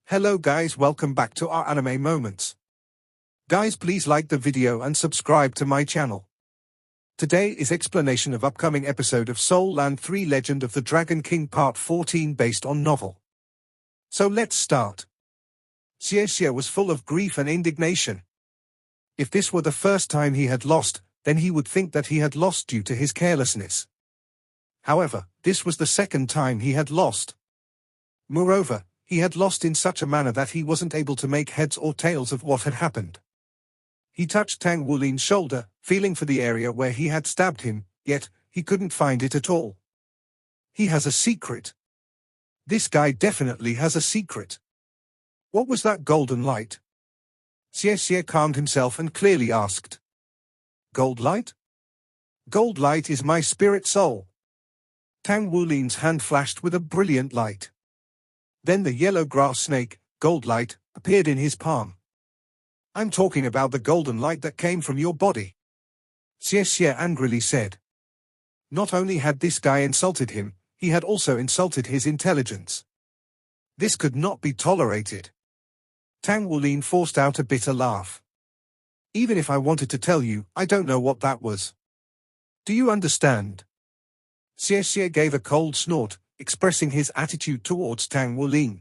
Hello guys, welcome back to our anime moments. Guys, please like the video and subscribe to my channel. Today is explanation of upcoming episode of Soul Land 3 Legend of the Dragon King Part 14 based on novel. So let's start. Xie was full of grief and indignation. If this were the first time he had lost, then he would think that he had lost due to his carelessness. However, this was the second time he had lost. Moreover, he had lost in such a manner that he wasn't able to make heads or tails of what had happened. He touched Tang Wulin's shoulder, feeling for the area where he had stabbed him, yet he couldn't find it at all. He has a secret. This guy definitely has a secret. What was that golden light? Xie calmed himself and clearly asked. Gold light? Gold light is my spirit soul. Tang Wulin's hand flashed with a brilliant light. Then the yellow grass snake, Gold Light, appeared in his palm. I'm talking about the golden light that came from your body. Xie angrily said. Not only had this guy insulted him, he had also insulted his intelligence. This could not be tolerated. Tang Wulin forced out a bitter laugh. Even if I wanted to tell you, I don't know what that was. Do you understand? Xie gave a cold snort, expressing his attitude towards Tang Wulin.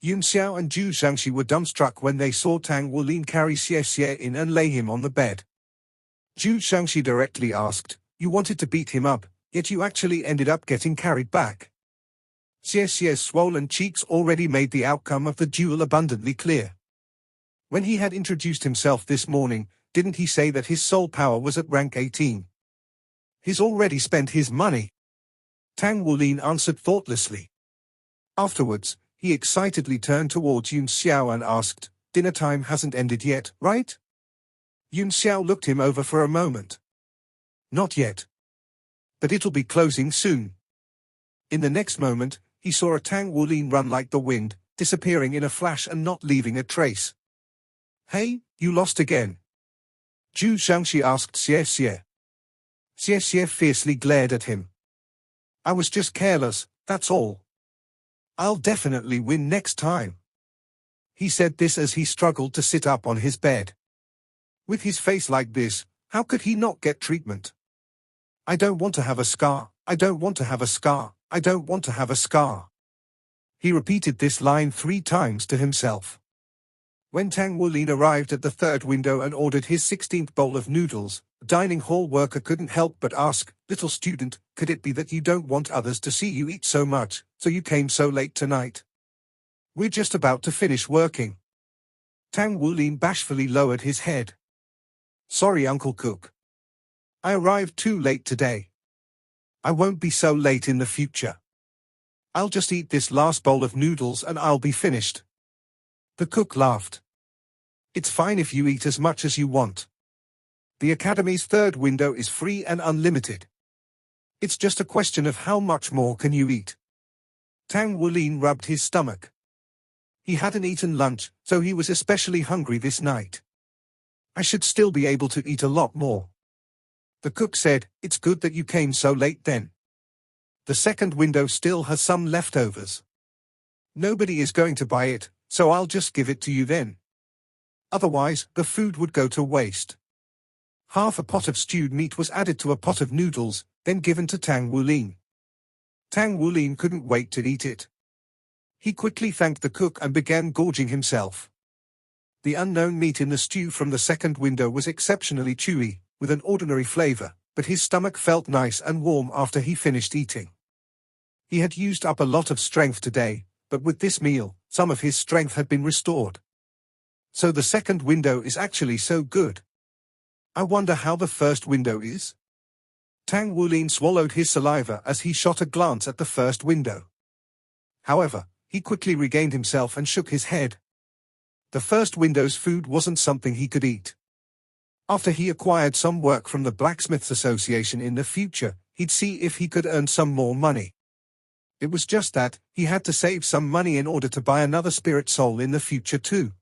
Yun Xiao and Zhu Xiangxi were dumbstruck when they saw Tang Wulin carry Xie in and lay him on the bed. Zhu Xiangxi directly asked, "You wanted to beat him up, yet you actually ended up getting carried back." Xie's swollen cheeks already made the outcome of the duel abundantly clear. When he had introduced himself this morning, didn't he say that his soul power was at rank 18? He's already spent his money. Tang Wulin answered thoughtlessly. Afterwards, he excitedly turned towards Yun Xiao and asked, "Dinner time hasn't ended yet, right?" Yun Xiao looked him over for a moment. "Not yet. But it'll be closing soon." In the next moment, he saw a Tang Wulin run like the wind, disappearing in a flash and not leaving a trace. "Hey, you lost again?" Zhu Xiangxi asked Xie. Xie fiercely glared at him. "I was just careless, that's all. I'll definitely win next time." He said this as he struggled to sit up on his bed. With his face like this, how could he not get treatment? "I don't want to have a scar, I don't want to have a scar, I don't want to have a scar." He repeated this line 3 times to himself. When Tang Wulin arrived at the third window and ordered his 16th bowl of noodles, the dining hall worker couldn't help but ask, "Little student, could it be that you don't want others to see you eat so much, so you came so late tonight? We're just about to finish working." Tang Wulin bashfully lowered his head. "Sorry, Uncle Cook. I arrived too late today. I won't be so late in the future. I'll just eat this last bowl of noodles and I'll be finished." The cook laughed. "It's fine if you eat as much as you want. The Academy's third window is free and unlimited. It's just a question of how much more can you eat." Tang Wulin rubbed his stomach. He hadn't eaten lunch, so he was especially hungry this night. "I should still be able to eat a lot more." The cook said, "It's good that you came so late then. The second window still has some leftovers. Nobody is going to buy it, so I'll just give it to you then. Otherwise, the food would go to waste." Half a pot of stewed meat was added to a pot of noodles, then given to Tang Wulin. Tang Wulin couldn't wait to eat it. He quickly thanked the cook and began gorging himself. The unknown meat in the stew from the second window was exceptionally chewy, with an ordinary flavor, but his stomach felt nice and warm after he finished eating. He had used up a lot of strength today, but with this meal, some of his strength had been restored. So the second window is actually so good. I wonder how the first window is? Tang Wulin swallowed his saliva as he shot a glance at the first window. However, he quickly regained himself and shook his head. The first window's food wasn't something he could eat. After he acquired some work from the Blacksmiths Association in the future, he'd see if he could earn some more money. It was just that, he had to save some money in order to buy another spirit soul in the future too.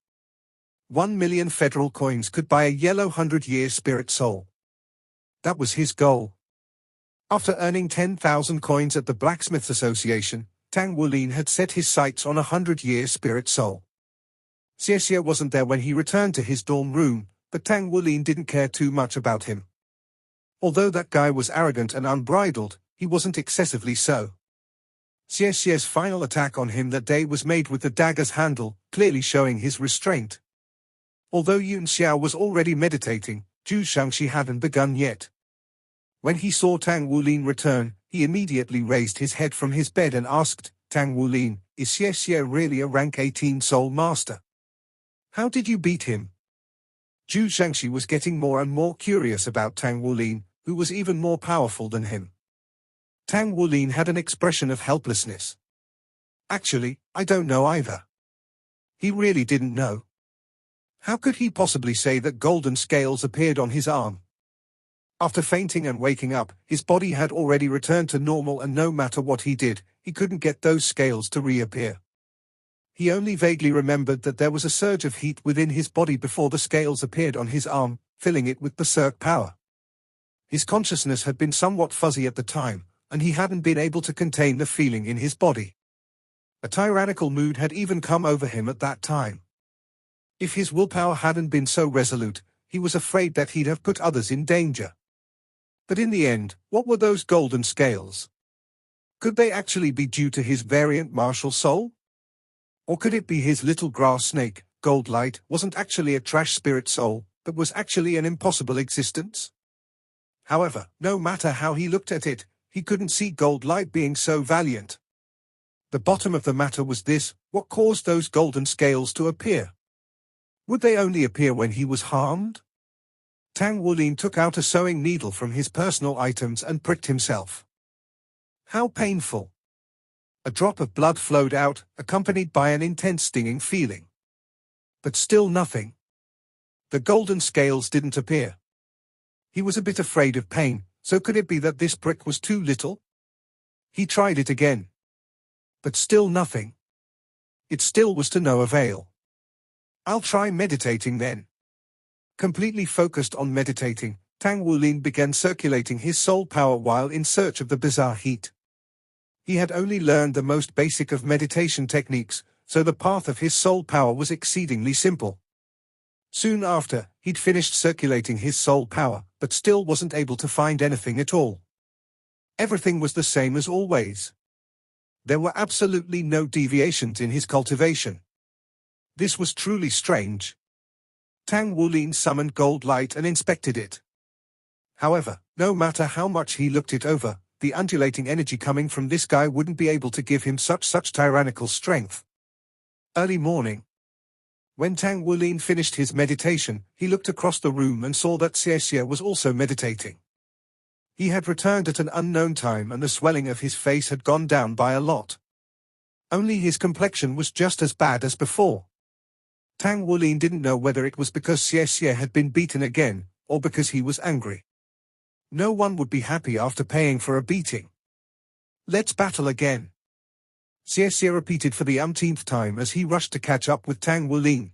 1 million federal coins could buy a yellow 100-year spirit soul. That was his goal. After earning 10,000 coins at the Blacksmiths Association, Tang Wulin had set his sights on 100-year spirit soul. Xie wasn't there when he returned to his dorm room, but Tang Wulin didn't care too much about him. Although that guy was arrogant and unbridled, he wasn't excessively so. Xie's final attack on him that day was made with the dagger's handle, clearly showing his restraint. Although Yun Xiao was already meditating, Zhu Shangxi hadn't begun yet. When he saw Tang Wulin return, he immediately raised his head from his bed and asked, "Tang Wulin, is Xie really a rank 18 soul master? How did you beat him?" Zhu Shangxi was getting more and more curious about Tang Wulin, who was even more powerful than him. Tang Wulin had an expression of helplessness. "Actually, I don't know either." He really didn't know. How could he possibly say that golden scales appeared on his arm? After fainting and waking up, his body had already returned to normal, and no matter what he did, he couldn't get those scales to reappear. He only vaguely remembered that there was a surge of heat within his body before the scales appeared on his arm, filling it with berserk power. His consciousness had been somewhat fuzzy at the time, and he hadn't been able to contain the feeling in his body. A tyrannical mood had even come over him at that time. If his willpower hadn't been so resolute, he was afraid that he'd have put others in danger. But in the end, what were those golden scales? Could they actually be due to his variant martial soul? Or could it be his little grass snake, Gold Light, wasn't actually a trash spirit soul, but was actually an impossible existence? However, no matter how he looked at it, he couldn't see Gold Light being so valiant. The bottom of the matter was this: what caused those golden scales to appear? Would they only appear when he was harmed? Tang Wulin took out a sewing needle from his personal items and pricked himself. How painful! A drop of blood flowed out, accompanied by an intense stinging feeling. But still nothing. The golden scales didn't appear. He was a bit afraid of pain, so could it be that this prick was too little? He tried it again. But still nothing. It still was to no avail. "I'll try meditating then." Completely focused on meditating, Tang Wulin began circulating his soul power while in search of the bizarre heat. He had only learned the most basic of meditation techniques, so the path of his soul power was exceedingly simple. Soon after, he'd finished circulating his soul power, but still wasn't able to find anything at all. Everything was the same as always. There were absolutely no deviations in his cultivation. This was truly strange. Tang Wulin summoned Gold Light and inspected it. However, no matter how much he looked it over, the undulating energy coming from this guy wouldn't be able to give him such tyrannical strength. Early morning. When Tang Wulin finished his meditation, he looked across the room and saw that Xie was also meditating. He had returned at an unknown time, and the swelling of his face had gone down by a lot. Only his complexion was just as bad as before. Tang Wulin didn't know whether it was because Xie had been beaten again, or because he was angry. No one would be happy after paying for a beating. "Let's battle again," Xie repeated for the umpteenth time as he rushed to catch up with Tang Wulin.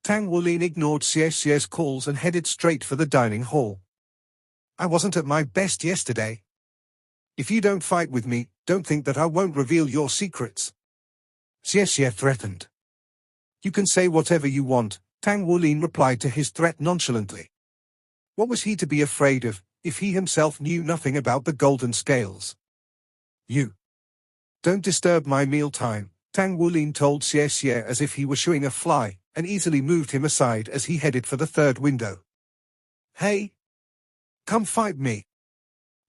Tang Wulin ignored Xie's calls and headed straight for the dining hall. "I wasn't at my best yesterday. If you don't fight with me, don't think that I won't reveal your secrets," Xie threatened. "You can say whatever you want," Tang Wulin replied to his threat nonchalantly. What was he to be afraid of, if he himself knew nothing about the golden scales? "You don't disturb my mealtime," Tang Wulin told Xie as if he were shooing a fly, and easily moved him aside as he headed for the third window. "Hey! Come fight me.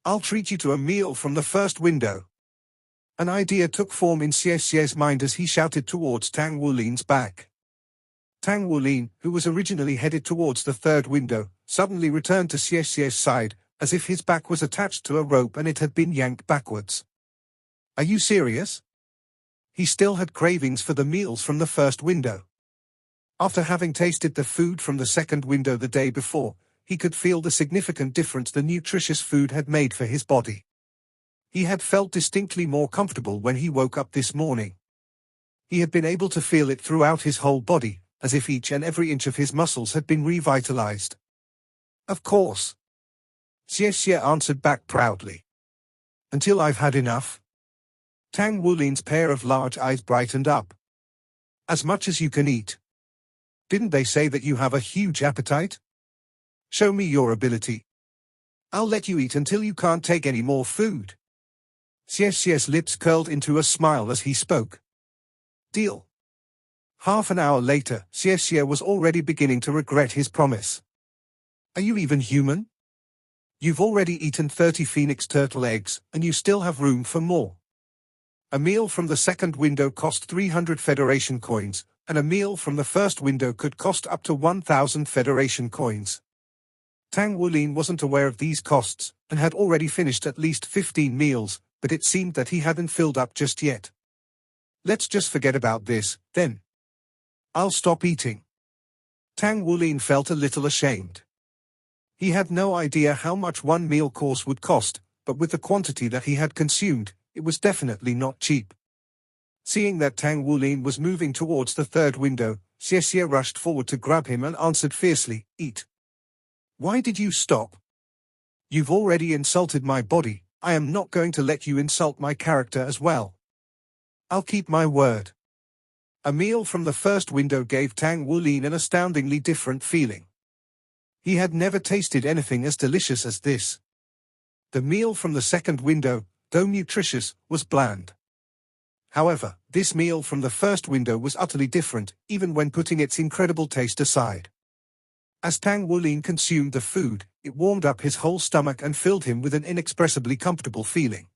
I'll treat you to a meal from the first window." An idea took form in Xie's mind as he shouted towards Tang Wulin's back. Tang Wulin, who was originally headed towards the third window, suddenly returned to Xie's side, as if his back was attached to a rope and it had been yanked backwards. "Are you serious?" He still had cravings for the meals from the first window. After having tasted the food from the second window the day before, he could feel the significant difference the nutritious food had made for his body. He had felt distinctly more comfortable when he woke up this morning. He had been able to feel it throughout his whole body, as if each and every inch of his muscles had been revitalized. "Of course," Xie answered back proudly. "Until I've had enough." Tang Wulin's pair of large eyes brightened up. As much as you can eat. Didn't they say that you have a huge appetite? Show me your ability. I'll let you eat until you can't take any more food. Xiexie's lips curled into a smile as he spoke. Deal. Half an hour later, Xiexie was already beginning to regret his promise. Are you even human? You've already eaten 30 phoenix turtle eggs, and you still have room for more. A meal from the second window cost 300 Federation coins, and a meal from the first window could cost up to 1,000 Federation coins. Tang Wulin wasn't aware of these costs, and had already finished at least 15 meals, but it seemed that he hadn't filled up just yet. Let's just forget about this, then. I'll stop eating. Tang Wulin felt a little ashamed. He had no idea how much one meal course would cost, but with the quantity that he had consumed, it was definitely not cheap. Seeing that Tang Wulin was moving towards the third window, Xiexie rushed forward to grab him and answered fiercely, Eat. Why did you stop? You've already insulted my body, I am not going to let you insult my character as well. I'll keep my word. A meal from the first window gave Tang Wulin an astoundingly different feeling. He had never tasted anything as delicious as this. The meal from the second window, though nutritious, was bland. However, this meal from the first window was utterly different, even when putting its incredible taste aside. As Tang Wulin consumed the food, it warmed up his whole stomach and filled him with an inexpressibly comfortable feeling.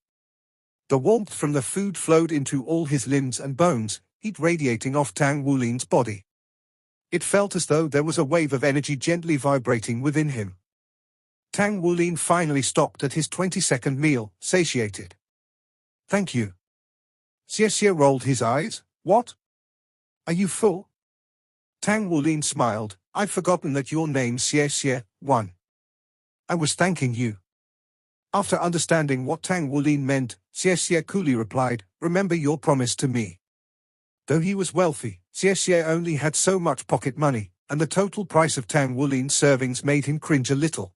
The warmth from the food flowed into all his limbs and bones, heat radiating off Tang Wulin's body. It felt as though there was a wave of energy gently vibrating within him. Tang Wulin finally stopped at his 20-second meal, satiated. Thank you. Xiexie rolled his eyes. What? Are you full? Tang Wulin smiled. I've forgotten that your name's Xiexie, one. I was thanking you. After understanding what Tang Wulin meant, Xiexie coolly replied, remember your promise to me. Though he was wealthy, Xiexie only had so much pocket money, and the total price of Tang Wulin's servings made him cringe a little.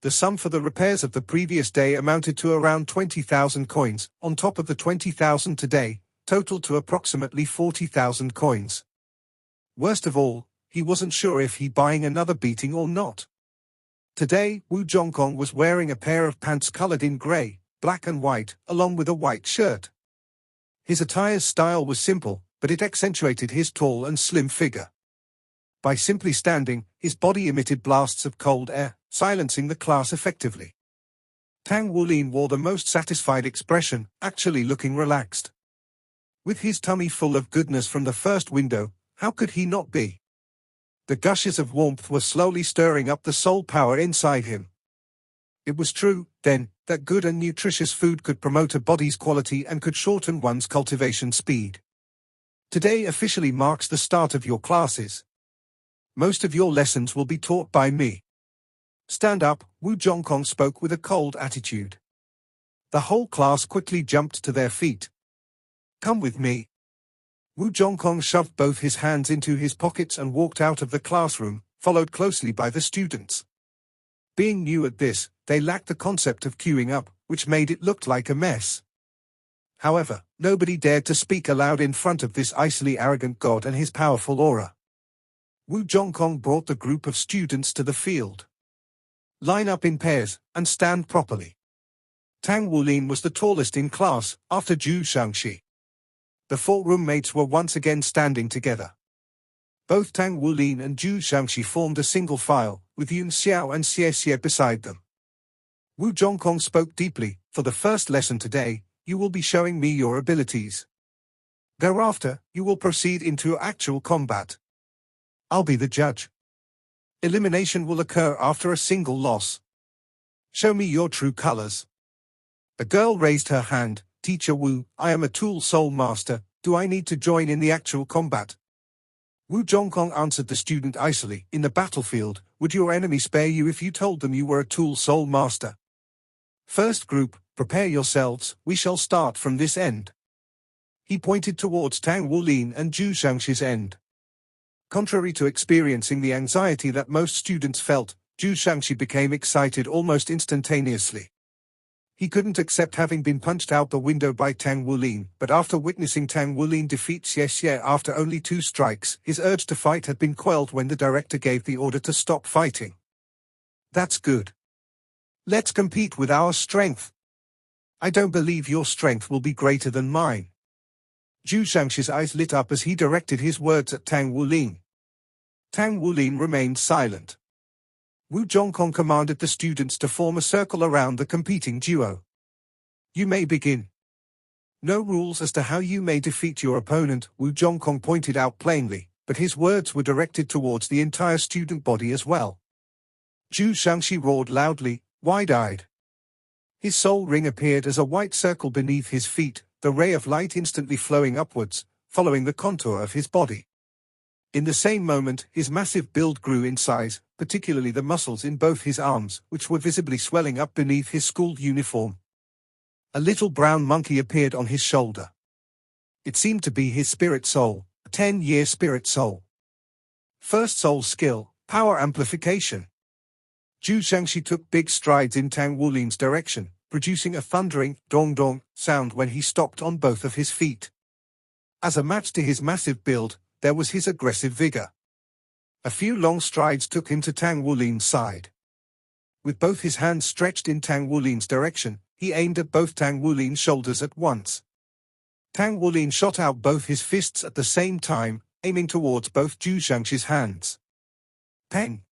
The sum for the repairs of the previous day amounted to around 20,000 coins, on top of the 20,000 today, total to approximately 40,000 coins. Worst of all, he wasn't sure if he'd buying another beating or not. Today, Wu Zhongkong was wearing a pair of pants colored in gray, black and white, along with a white shirt. His attire's style was simple, but it accentuated his tall and slim figure. By simply standing, his body emitted blasts of cold air, silencing the class effectively. Tang Wulin wore the most satisfied expression, actually looking relaxed. With his tummy full of goodness from the first window, how could he not be? The gushes of warmth were slowly stirring up the soul power inside him. It was true, then, that good and nutritious food could promote a body's quality and could shorten one's cultivation speed. Today officially marks the start of your classes. Most of your lessons will be taught by me. Stand up, Wu Zhongkong spoke with a cold attitude. The whole class quickly jumped to their feet. Come with me. Wu Zhongkong shoved both his hands into his pockets and walked out of the classroom, followed closely by the students. Being new at this, they lacked the concept of queuing up, which made it look like a mess. However, nobody dared to speak aloud in front of this icily arrogant god and his powerful aura. Wu Zhongkong brought the group of students to the field. Line up in pairs, and stand properly. Tang Wulin was the tallest in class, after Zhu Shangxi. The four roommates were once again standing together. Both Tang Wulin and Zhu Shangxi formed a single file, with Yun Xiao and Xiexie beside them. Wu Zhongkong spoke deeply. For the first lesson today, you will be showing me your abilities. Thereafter, you will proceed into actual combat. I'll be the judge. Elimination will occur after a single loss. Show me your true colors. A girl raised her hand. Teacher Wu, I am a Tool Soul Master. Do I need to join in the actual combat? Wu Zhongkong answered the student icily. In the battlefield, would your enemy spare you if you told them you were a Tool Soul Master? First group, prepare yourselves, we shall start from this end. He pointed towards Tang Wulin and Zhu Shangxi's end. Contrary to experiencing the anxiety that most students felt, Zhu Shangxi became excited almost instantaneously. He couldn't accept having been punched out the window by Tang Wulin, but after witnessing Tang Wulin defeat Xie Xie after only 2 strikes, his urge to fight had been quelled when the director gave the order to stop fighting. That's good. Let's compete with our strength. I don't believe your strength will be greater than mine. Zhu Xiangxi's eyes lit up as he directed his words at Tang Wulin. Tang Wulin remained silent. Wu Zhongkong commanded the students to form a circle around the competing duo. You may begin. No rules as to how you may defeat your opponent, Wu Zhongkong pointed out plainly, but his words were directed towards the entire student body as well. Zhu Xiangxi roared loudly, wide-eyed. His soul ring appeared as a white circle beneath his feet, the ray of light instantly flowing upwards, following the contour of his body. In the same moment, his massive build grew in size, particularly the muscles in both his arms, which were visibly swelling up beneath his school uniform. A little brown monkey appeared on his shoulder. It seemed to be his spirit soul, a 10-year spirit soul. First soul skill, power amplification. Zhu Xiangxi took big strides in Tang Wulin's direction, producing a thundering dong-dong sound when he stopped on both of his feet. As a match to his massive build, there was his aggressive vigor. A few long strides took him to Tang Wulin's side. With both his hands stretched in Tang Wulin's direction, he aimed at both Tang Wulin's shoulders at once. Tang Wulin shot out both his fists at the same time, aiming towards both Zhu Xiangxi's hands. Peng!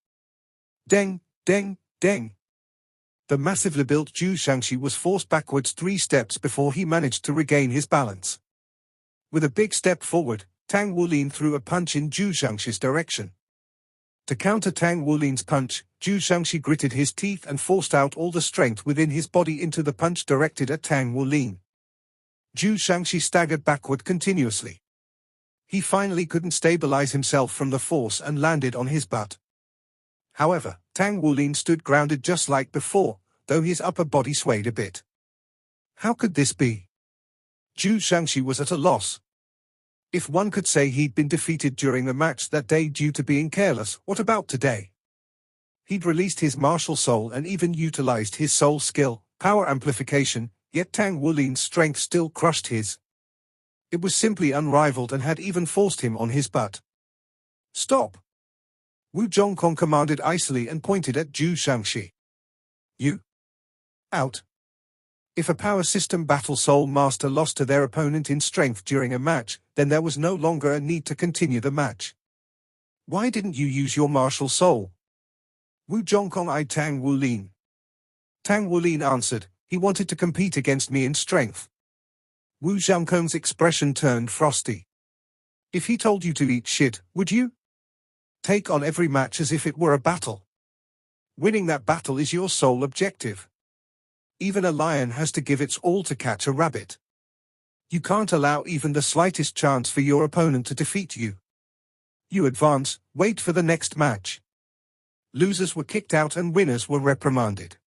Deng, deng, deng! The massively built Zhu Xiangxi was forced backwards 3 steps before he managed to regain his balance. With a big step forward, Tang Wulin threw a punch in Zhu Xiangxi's direction. To counter Tang Wulin's punch, Zhu Xiangxi gritted his teeth and forced out all the strength within his body into the punch directed at Tang Wulin. Zhu Xiangxi staggered backward continuously. He finally couldn't stabilize himself from the force and landed on his butt. However, Tang Wulin stood grounded just like before, though his upper body swayed a bit. How could this be? Zhu Xiangxi was at a loss. If one could say he'd been defeated during the match that day due to being careless, what about today? He'd released his martial soul and even utilized his soul skill, power amplification, yet Tang Wulin's strength still crushed his. It was simply unrivaled and had even forced him on his butt. Stop! Wu Zhongkong commanded icily and pointed at Zhu Xiangxi. You? Out. If a power system battle soul master lost to their opponent in strength during a match, then there was no longer a need to continue the match. Why didn't you use your martial soul? Wu Zhongkong eyed Tang Wulin. Tang Wulin answered, he wanted to compete against me in strength. Wu Zhongkong's expression turned frosty. If he told you to eat shit, would you? Take on every match as if it were a battle. Winning that battle is your sole objective. Even a lion has to give its all to catch a rabbit. You can't allow even the slightest chance for your opponent to defeat you. You advance, wait for the next match. Losers were kicked out and winners were reprimanded.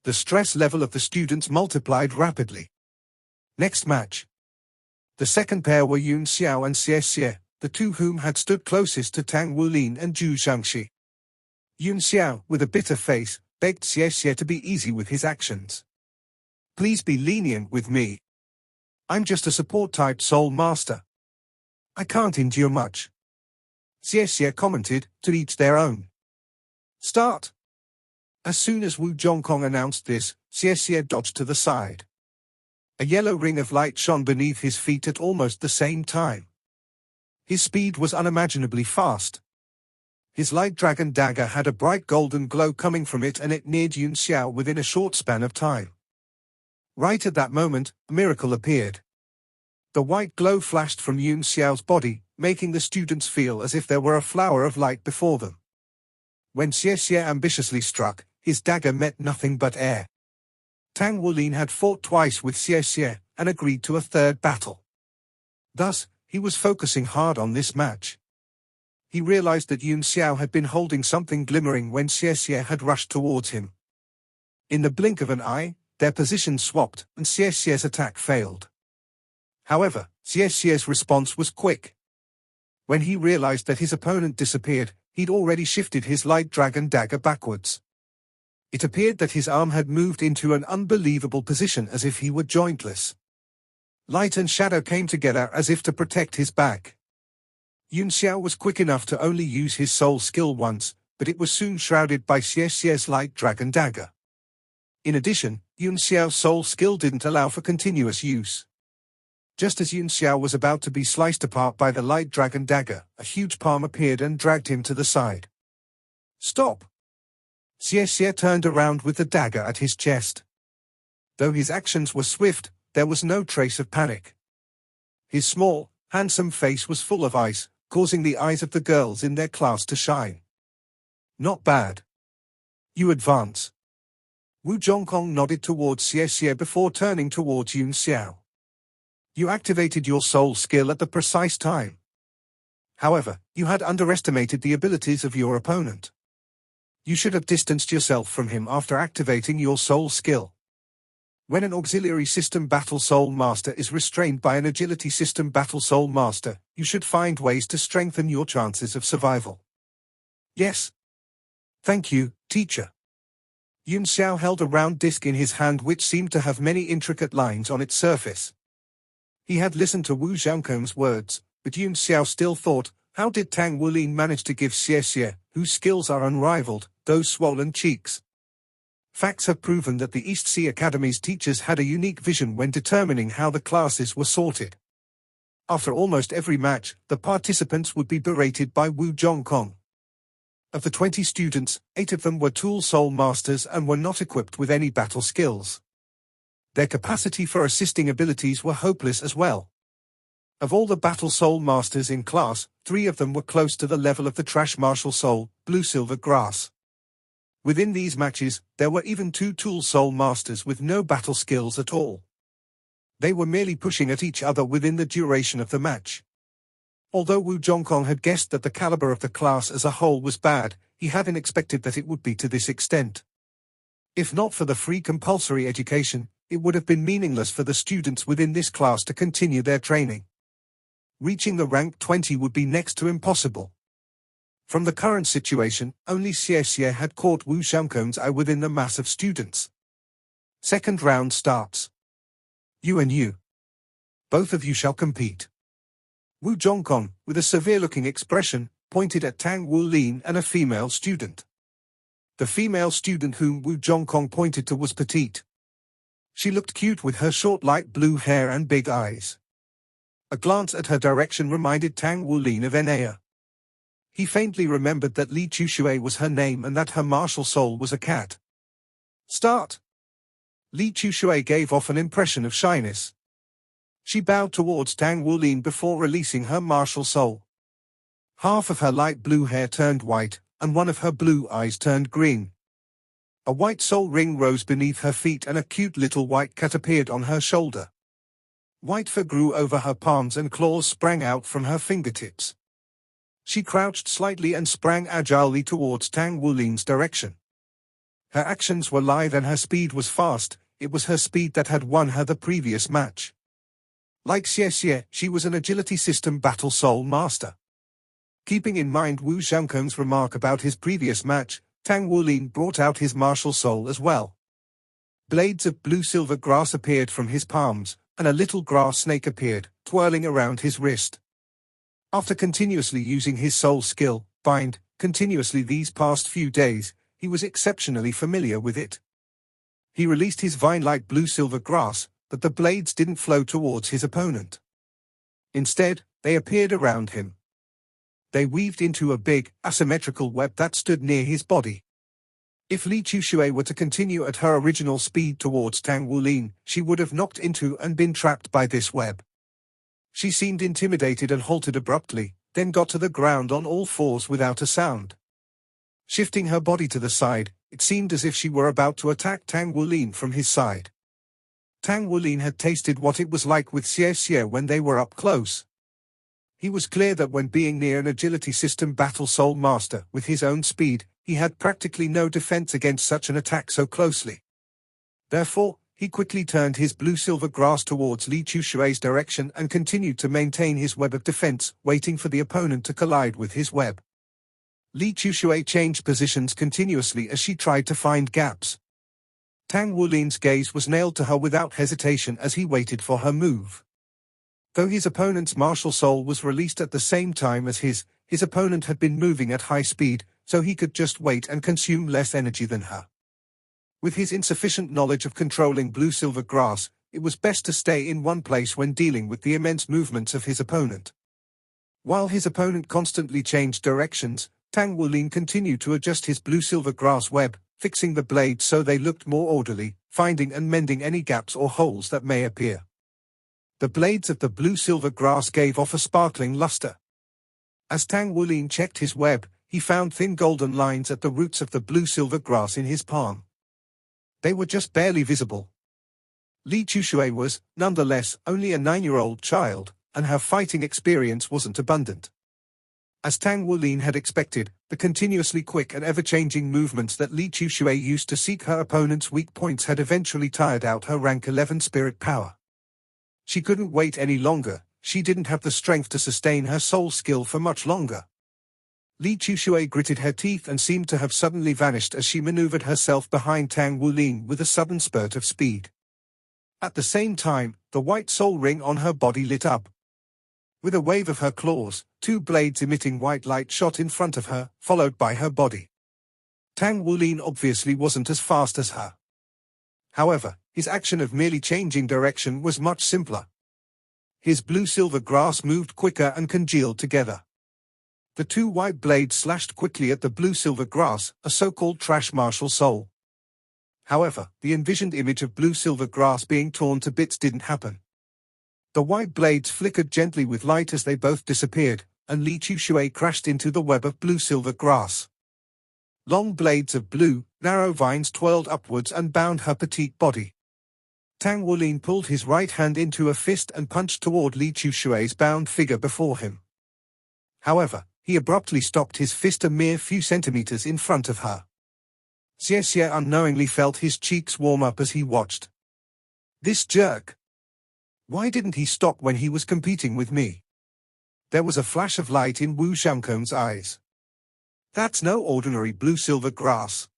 The stress level of the students multiplied rapidly. Next match. The second pair were Yun Xiao and Xie Xie, the two whom had stood closest to Tang Wulin and Zhu Xiangxi. Yun Xiao, with a bitter face, begged Xie Xie to be easy with his actions. Please be lenient with me. I'm just a support-type soul master. I can't endure much. Xie Xie commented, to each their own. Start. As soon as Wu Zhongkong announced this, Xie Xie dodged to the side. A yellow ring of light shone beneath his feet at almost the same time. His speed was unimaginably fast. His light dragon dagger had a bright golden glow coming from it and it neared Yun Xiao within a short span of time. Right at that moment, a miracle appeared. The white glow flashed from Yun Xiao's body, making the students feel as if there were a flower of light before them. When Xie Xie ambitiously struck, his dagger met nothing but air. Tang Wulin had fought twice with Xie Xie and agreed to a third battle. Thus, he was focusing hard on this match. He realized that Yun Xiao had been holding something glimmering when Xie Xie had rushed towards him. In the blink of an eye, their positions swapped and Xie Xie's attack failed. However, Xie Xie's response was quick. When he realized that his opponent disappeared, he'd already shifted his light dragon dagger backwards. It appeared that his arm had moved into an unbelievable position as if he were jointless. Light and shadow came together as if to protect his back. Yun Xiao was quick enough to only use his soul skill once, but it was soon shrouded by Xie Xie's light dragon dagger. In addition, Yun Xiao's soul skill didn't allow for continuous use. Just as Yun Xiao was about to be sliced apart by the light dragon dagger, a huge palm appeared and dragged him to the side. "Stop!" Xie Xie turned around with the dagger at his chest. Though his actions were swift, there was no trace of panic. His small, handsome face was full of ice, causing the eyes of the girls in their class to shine. "Not bad. You advance." Wu Zhongkong nodded towards Xie Xie before turning towards Yun Xiao. "You activated your soul skill at the precise time. However, you had underestimated the abilities of your opponent. You should have distanced yourself from him after activating your soul skill. When an auxiliary system battle soul master is restrained by an agility system battle soul master, you should find ways to strengthen your chances of survival." "Yes. Thank you, teacher." Yun Xiao held a round disc in his hand which seemed to have many intricate lines on its surface. He had listened to Wu Zhangkong's words, but Yun Xiao still thought, how did Tang Wulin manage to give Xie Xie, whose skills are unrivaled, those swollen cheeks? Facts have proven that the East Sea Academy's teachers had a unique vision when determining how the classes were sorted. After almost every match, the participants would be berated by Wu Zhongkong. Of the 20 students, 8 of them were Tool Soul Masters and were not equipped with any battle skills. Their capacity for assisting abilities were hopeless as well. Of all the Battle Soul Masters in class, 3 of them were close to the level of the Trash Martial Soul, Blue Silver Grass. Within these matches, there were even 2 Tool Soul Masters with no battle skills at all. They were merely pushing at each other within the duration of the match. Although Wu Zhongkong had guessed that the caliber of the class as a whole was bad, he hadn't expected that it would be to this extent. If not for the free compulsory education, it would have been meaningless for the students within this class to continue their training. Reaching the rank 20 would be next to impossible. From the current situation, only Xie Xie had caught Wu Zhangkong's eye within the mass of students. Second round starts. You and you. Both of you shall compete. Wu Zhongkong, with a severe-looking expression, pointed at Tang Wulin and a female student. The female student whom Wu Zhongkong pointed to was petite. She looked cute with her short light blue hair and big eyes. A glance at her direction reminded Tang Wulin of Enea. He faintly remembered that Li Chushui was her name and that her martial soul was a cat. Start! Li Chushui gave off an impression of shyness. She bowed towards Tang Wulin before releasing her martial soul. Half of her light blue hair turned white, and one of her blue eyes turned green. A white soul ring rose beneath her feet and a cute little white cat appeared on her shoulder. White fur grew over her palms and claws sprang out from her fingertips. She crouched slightly and sprang agilely towards Tang Wulin's direction. Her actions were lithe and her speed was fast. It was her speed that had won her the previous match. Like Xie Xie, she was an agility system battle soul master. Keeping in mind Wu Zhangkong's remark about his previous match, Tang Wulin brought out his martial soul as well. Blades of blue-silver grass appeared from his palms, and a little grass snake appeared, twirling around his wrist. After continuously using his soul skill, Bind, continuously these past few days, he was exceptionally familiar with it. He released his vine-like blue-silver grass, but the blades didn't flow towards his opponent. Instead, they appeared around him. They weaved into a big, asymmetrical web that stood near his body. If Li Chushui were to continue at her original speed towards Tang Wulin, she would have knocked into and been trapped by this web. She seemed intimidated and halted abruptly, then got to the ground on all fours without a sound. Shifting her body to the side, it seemed as if she were about to attack Tang Wulin from his side. Tang Wulin had tasted what it was like with Xie Xie when they were up close. He was clear that when being near an agility system battle soul master with his own speed, he had practically no defense against such an attack so closely. Therefore, he quickly turned his blue-silver grass towards Li Chushui's direction and continued to maintain his web of defense, waiting for the opponent to collide with his web. Li Chushui changed positions continuously as she tried to find gaps. Tang Wulin's gaze was nailed to her without hesitation as he waited for her move. Though his opponent's martial soul was released at the same time as his opponent had been moving at high speed, so he could just wait and consume less energy than her. With his insufficient knowledge of controlling blue-silver grass, it was best to stay in one place when dealing with the immense movements of his opponent. While his opponent constantly changed directions, Tang Wulin continued to adjust his blue-silver grass web, fixing the blades so they looked more orderly, finding and mending any gaps or holes that may appear. The blades of the blue-silver grass gave off a sparkling luster. As Tang Wulin checked his web, he found thin golden lines at the roots of the blue-silver grass in his palm. They were just barely visible. Li Chushui was, nonetheless, only a 9-year-old child, and her fighting experience wasn't abundant. As Tang Wulin had expected, the continuously quick and ever-changing movements that Li Chushui used to seek her opponent's weak points had eventually tired out her rank 11 spirit power. She couldn't wait any longer. She didn't have the strength to sustain her soul skill for much longer. Li Chushui gritted her teeth and seemed to have suddenly vanished as she maneuvered herself behind Tang Wulin with a sudden spurt of speed. At the same time, the white soul ring on her body lit up. With a wave of her claws, 2 blades emitting white light shot in front of her, followed by her body. Tang Wulin obviously wasn't as fast as her. However, his action of merely changing direction was much simpler. His blue-silver grass moved quicker and congealed together. The 2 white blades slashed quickly at the blue-silver grass, a so-called trash martial soul. However, the envisioned image of blue-silver grass being torn to bits didn't happen. The white blades flickered gently with light as they both disappeared, and Li Chushui crashed into the web of blue-silver grass. Long blades of blue, narrow vines twirled upwards and bound her petite body. Tang Wulin pulled his right hand into a fist and punched toward Li Chushui's bound figure before him. However, he abruptly stopped his fist a mere few centimeters in front of her. Xie unknowingly felt his cheeks warm up as he watched. This jerk! Why didn't he stop when he was competing with me? There was a flash of light in Wu Xiangkong's eyes. That's no ordinary blue-silver grass.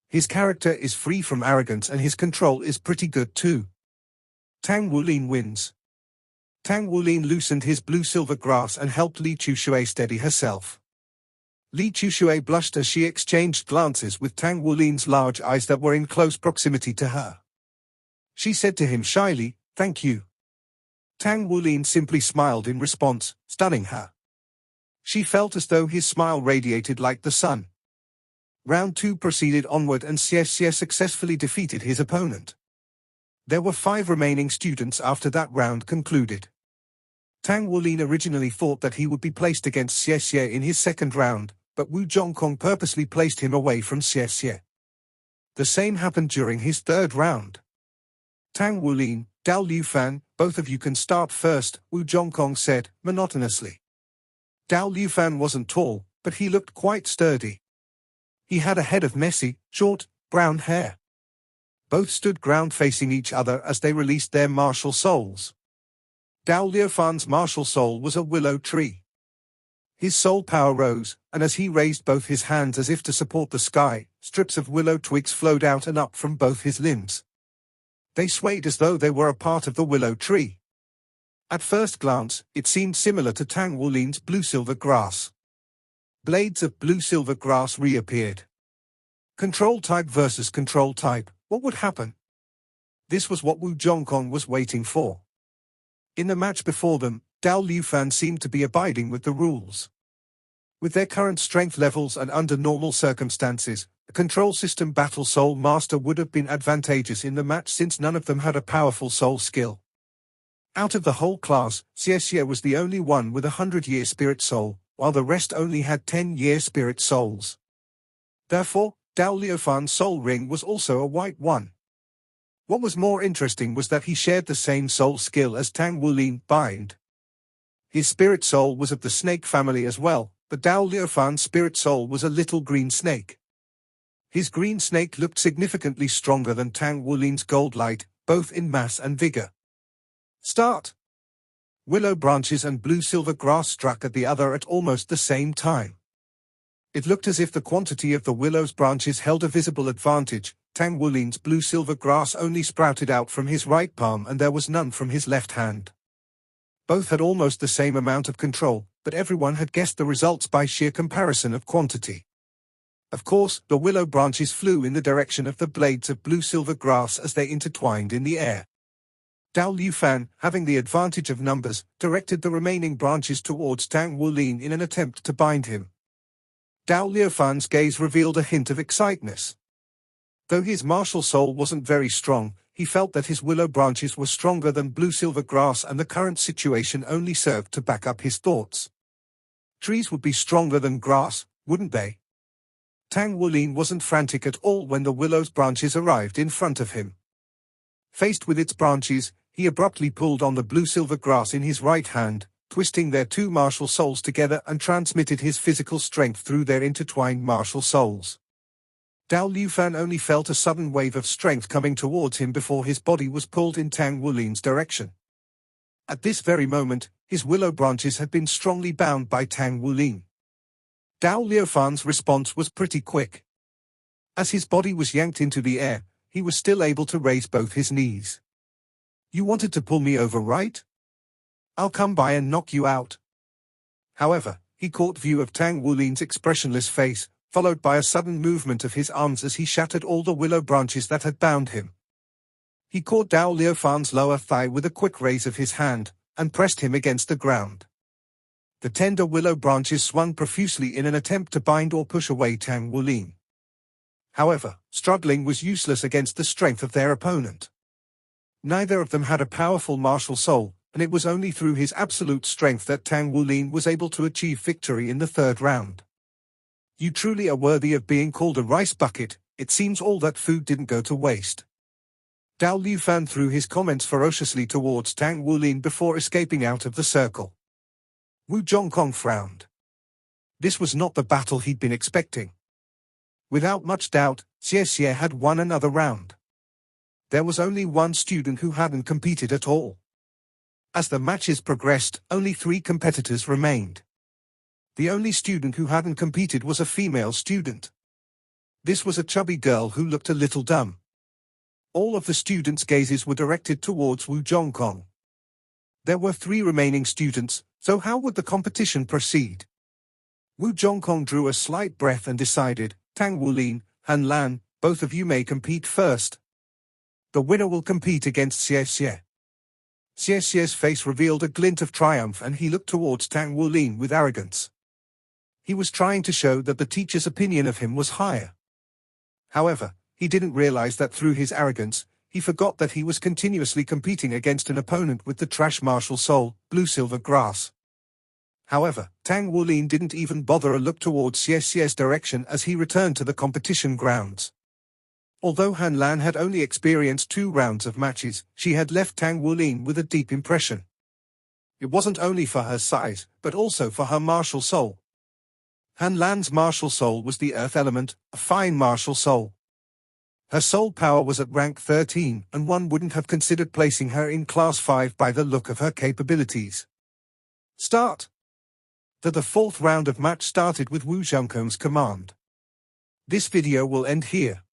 His character is free from arrogance and his control is pretty good too. Tang Wulin wins. Tang Wulin loosened his blue-silver grass and helped Li Chushui steady herself. Li Chushui blushed as she exchanged glances with Tang Wulin's large eyes that were in close proximity to her. She said to him shyly, "Thank you." Tang Wulin simply smiled in response, stunning her. She felt as though his smile radiated like the sun. Round 2 proceeded onward and Xie successfully defeated his opponent. There were 5 remaining students after that round concluded. Tang Wulin originally thought that he would be placed against Xie in his second round, but Wu Zhongkong purposely placed him away from Xie. The same happened during his third round. Tang Wulin, Dao Liufan, both of you can start first, Wu Zhongkong said, monotonously. Dao Liufan wasn't tall, but he looked quite sturdy. He had a head of messy, short, brown hair. Both stood ground facing each other as they released their martial souls. Dao Liufan's martial soul was a willow tree. His soul power rose, and as he raised both his hands as if to support the sky, strips of willow twigs flowed out and up from both his limbs. They swayed as though they were a part of the willow tree. At first glance, it seemed similar to Tang Wulin's blue-silver grass. Blades of blue-silver grass reappeared. Control type versus control type, what would happen? This was what Wu Zhongkong was waiting for. In the match before them, Dao Liufan seemed to be abiding with the rules. With their current strength levels and under normal circumstances, a control system battle soul master would have been advantageous in the match since none of them had a powerful soul skill. Out of the whole class, Xie was the only one with a 100-year spirit soul, while the rest only had 10-year spirit souls. Therefore, Dao Liufan's soul ring was also a white one. What was more interesting was that he shared the same soul skill as Tang Wulin Bind. His spirit soul was of the snake family as well, but Dao Liufan's spirit soul was a little green snake. His green snake looked significantly stronger than Tang Wulin's gold light, both in mass and vigor. Start! Willow branches and blue-silver grass struck at the other at almost the same time. It looked as if the quantity of the willow's branches held a visible advantage. Tang Wulin's blue-silver grass only sprouted out from his right palm and there was none from his left hand. Both had almost the same amount of control, but everyone had guessed the results by sheer comparison of quantity. Of course, the willow branches flew in the direction of the blades of blue-silver grass as they intertwined in the air. Dao Liufan, having the advantage of numbers, directed the remaining branches towards Tang Wulin in an attempt to bind him. Dao Liufan's gaze revealed a hint of excitement. Though his martial soul wasn't very strong, he felt that his willow branches were stronger than blue-silver grass and the current situation only served to back up his thoughts. Trees would be stronger than grass, wouldn't they? Tang Wulin wasn't frantic at all when the willow's branches arrived in front of him. Faced with its branches, he abruptly pulled on the blue-silver grass in his right hand, twisting their two martial souls together and transmitted his physical strength through their intertwined martial souls. Dao Liufan only felt a sudden wave of strength coming towards him before his body was pulled in Tang Wulin's direction. At this very moment, his willow branches had been strongly bound by Tang Wulin. Dao Liufan's response was pretty quick. As his body was yanked into the air, he was still able to raise both his knees. "You wanted to pull me over, right? I'll come by and knock you out." However, he caught view of Tang Wulin's expressionless face, followed by a sudden movement of his arms as he shattered all the willow branches that had bound him. He caught Dao Liufan's lower thigh with a quick raise of his hand, and pressed him against the ground. The tender willow branches swung profusely in an attempt to bind or push away Tang Wulin. However, struggling was useless against the strength of their opponent. Neither of them had a powerful martial soul, and it was only through his absolute strength that Tang Wulin was able to achieve victory in the third round. "You truly are worthy of being called a rice bucket. It seems all that food didn't go to waste." Dao Liufan threw his comments ferociously towards Tang Wulin before escaping out of the circle. Wu Zhongkong frowned. This was not the battle he'd been expecting. Without much doubt, Xie had won another round. There was only one student who hadn't competed at all. As the matches progressed, only 3 competitors remained. The only student who hadn't competed was a female student. This was a chubby girl who looked a little dumb. All of the students' gazes were directed towards Wu Zhongkong. There were 3 remaining students, so how would the competition proceed? Wu Zhongkong drew a slight breath and decided, "Tang Wulin, Han Lan, both of you may compete first. The winner will compete against Xie." Xie's face revealed a glint of triumph and he looked towards Tang Wulin with arrogance. He was trying to show that the teacher's opinion of him was higher. However, he didn't realize that through his arrogance, he forgot that he was continuously competing against an opponent with the trash martial soul, blue-silver grass. However, Tang Wulin didn't even bother a look towards Xie's direction as he returned to the competition grounds. Although Han Lan had only experienced 2 rounds of matches, she had left Tang Wulin with a deep impression. It wasn't only for her size, but also for her martial soul. Han Lan's martial soul was the earth element, a fine martial soul. Her soul power was at rank 13, and one wouldn't have considered placing her in class 5 by the look of her capabilities. Start! The 4th round of match started with Wu Zhongkong's command. This video will end here.